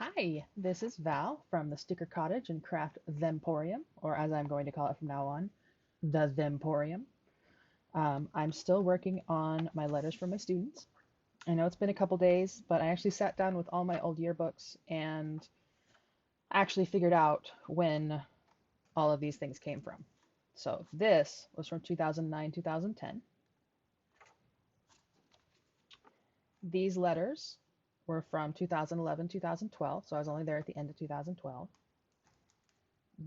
Hi, this is Val from the Sticker Cottage and Craft Themporium, or as I'm going to call it from now on, the Themporium. I'm still working on my letters for my students. I know it's been a couple days, but I actually sat down with all my old yearbooks and actually figured out when all of these things came from. So this was from 2009, 2010. These letters were from 2011, 2012, so I was only there at the end of 2012.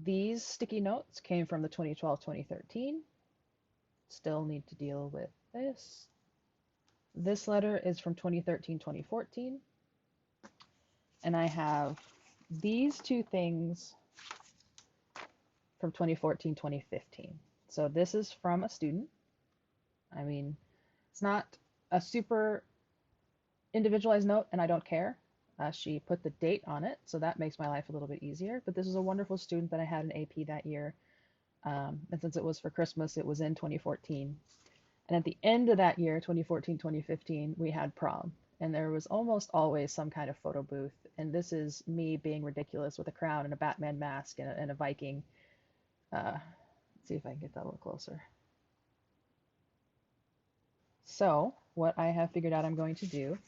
These sticky notes came from the 2012-2013. Still need to deal with this. This letter is from 2013-2014. And I have these two things from 2014-2015. So this is from a student. I mean, it's not a super individualized note, and I don't care. She put the date on it, so that makes my life a little bit easier. But this is a wonderful student that I had in AP that year. And since it was for Christmas, it was in 2014. And at the end of that year, 2014, 2015, we had prom. And there was almost always some kind of photo booth. And this is me being ridiculous with a crown and a Batman mask and a Viking. Let's see if I can get that a little closer. So, what I have figured out I'm going to do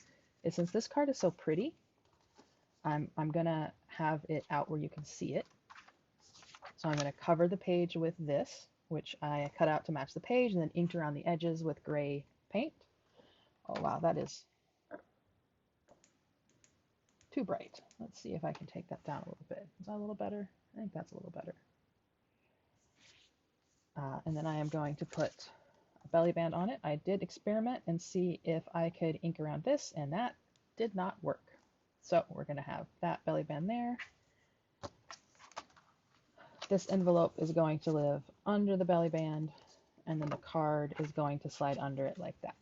is, since this card is so pretty, I'm going to have it out where you can see it. So I'm going to cover the page with this, which I cut out to match the page, and then inked around the edges with gray paint. Oh wow, that is too bright. Let's see if I can take that down a little bit. Is that a little better? I think that's a little better. And then I am going to put a belly band on it. I did experiment and see if I could ink around this, and that did not work. So we're going to have that belly band there. This envelope is going to live under the belly band, and then the card is going to slide under it like that.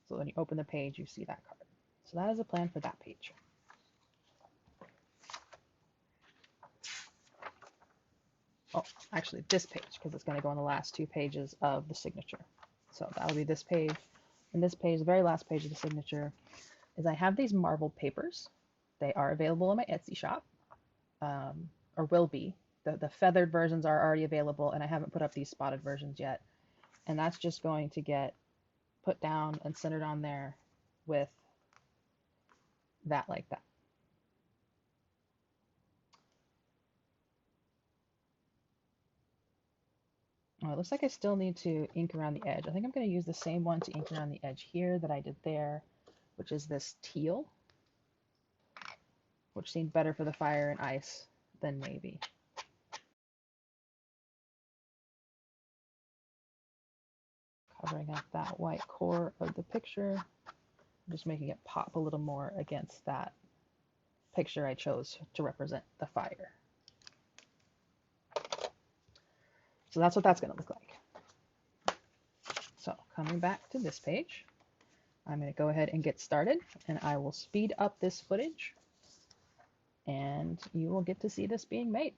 So when you open the page, you see that card. So that is a plan for that page. Oh, actually this page, because it's going to go on the last two pages of the signature. So that'll be this page. And this page, the very last page of the signature, is I have these marbled papers. They are available in my Etsy shop, or will be. The feathered versions are already available, and I haven't put up these spotted versions yet. And that's just going to get put down and centered on there with that like that. Oh, it looks like I still need to ink around the edge. I think I'm going to use the same one to ink around the edge here that I did there, which is this teal, which seemed better for the fire and ice than navy. Covering up that white core of the picture, just making it pop a little more against that picture I chose to represent the fire. So that's what that's going to look like. So coming back to this page, I'm going to go ahead and get started, and I will speed up this footage, and you will get to see this being made.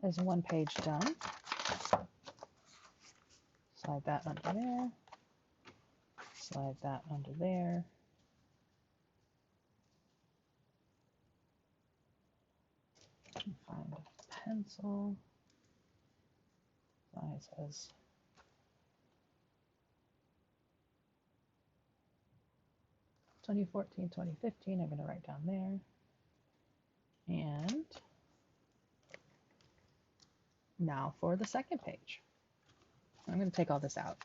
is one page done. Slide that under there. Slide that under there. Find a pencil. Size as 2014, 2015. I'm going to write down there. And now for the second page. I'm going to take all this out.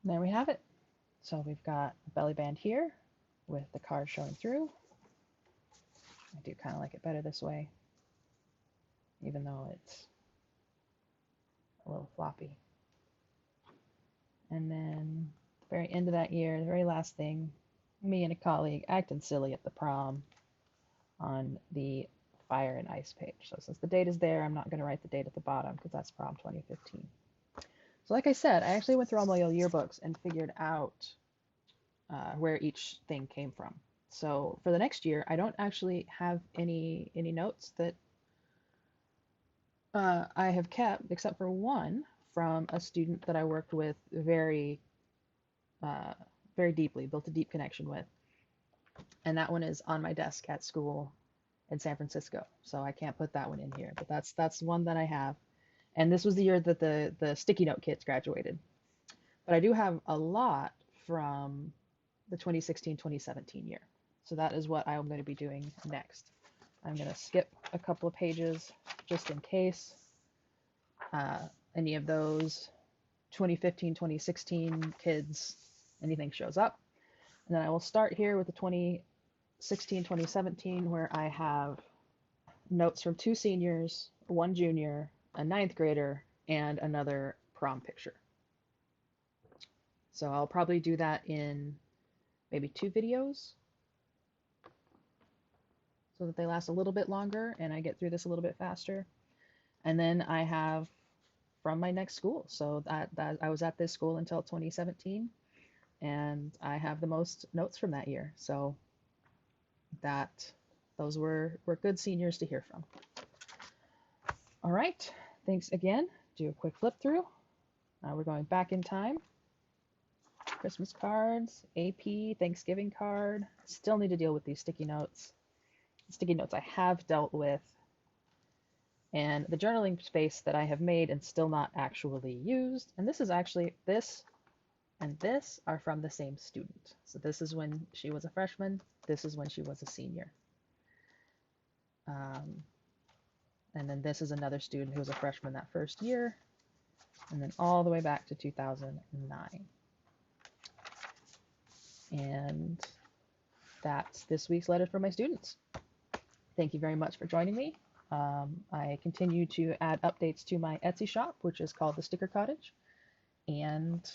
There we have it. So we've got a belly band here with the card showing through. I do kind of like it better this way, even though it's a little floppy. And then the very end of that year, the very last thing, me and a colleague acting silly at the prom on the Fire and Ice page. So since the date is there, I'm not going to write the date at the bottom because that's prom 2015. So like I said, I actually went through all my old yearbooks and figured out where each thing came from. So for the next year, I don't actually have any notes that I have kept, except for one from a student that I worked with very deeply, built a deep connection with. And that one is on my desk at school in San Francisco. So I can't put that one in here, but that's one that I have. And this was the year that the sticky note kids graduated. But I do have a lot from the 2016-2017 year. So that is what I'm going to be doing next. I'm going to skip a couple of pages just in case any of those 2015-2016 kids, anything shows up. And then I will start here with the 2016-2017 where I have notes from 2 seniors, 1 junior, a 9th grader, and another prom picture. So I'll probably do that in maybe 2 videos so that they last a little bit longer and I get through this a little bit faster. And then I have from my next school. So that I was at this school until 2017 and I have the most notes from that year. So those were good seniors to hear from. All right, thanks again. Do a quick flip through. Now we're going back in time. Christmas cards, AP, Thanksgiving card. Still need to deal with these sticky notes. Sticky notes I have dealt with and the journaling space that I have made and still not actually used. And this is actually, this and this are from the same student. So this is when she was a freshman. This is when she was a senior. And then this is another student who was a freshman that first year. And then all the way back to 2009. And that's this week's letter for my students. Thank you very much for joining me. I continue to add updates to my Etsy shop, which is called The Sticker Cottage. And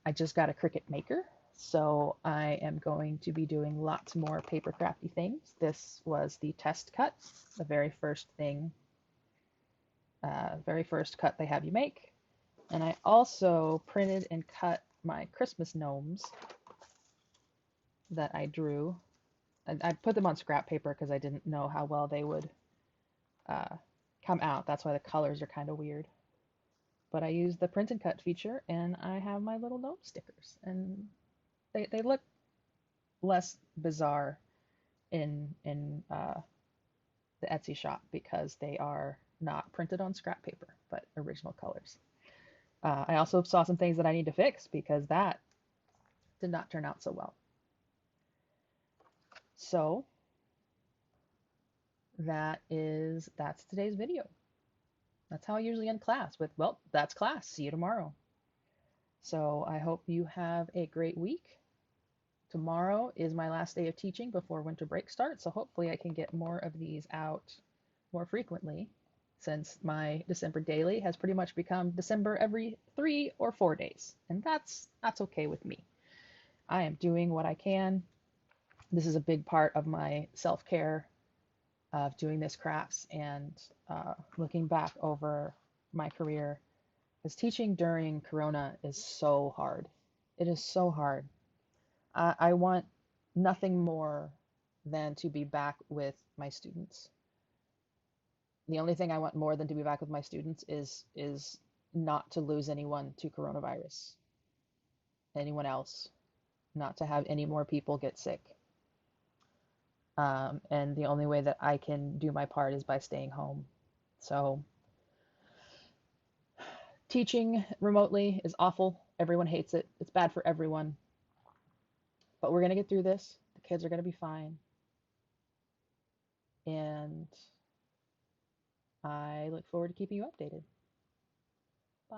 I just got a Cricut Maker, so I am going to be doing lots more paper crafty things. This was the test cut, the very first cut they have you make. And I also printed and cut my Christmas gnomes that I drew. I put them on scrap paper because I didn't know how well they would come out. That's why the colors are kind of weird. But I used the print and cut feature, and I have my little gnome stickers. And they look less bizarre in the Etsy shop because they are not printed on scrap paper, but original colors. I also saw some things that I need to fix because that did not turn out so well. So that's today's video. That's how I usually end class with, well, that's class. See you tomorrow. So I hope you have a great week. Tomorrow is my last day of teaching before winter break starts, so hopefully I can get more of these out more frequently, since my December daily has pretty much become December every 3 or 4 days, and that's okay with me. I am doing what I can. This is a big part of my self-care of doing this crafts and looking back over my career, because teaching during Corona is so hard. It is so hard. I want nothing more than to be back with my students. The only thing I want more than to be back with my students is not to lose anyone to coronavirus, anyone else, not to have any more people get sick. And the only way that I can do my part is by staying home. So teaching remotely is awful. Everyone hates it. It's bad for everyone. But we're going to get through this. The kids are going to be fine. And I look forward to keeping you updated. Bye.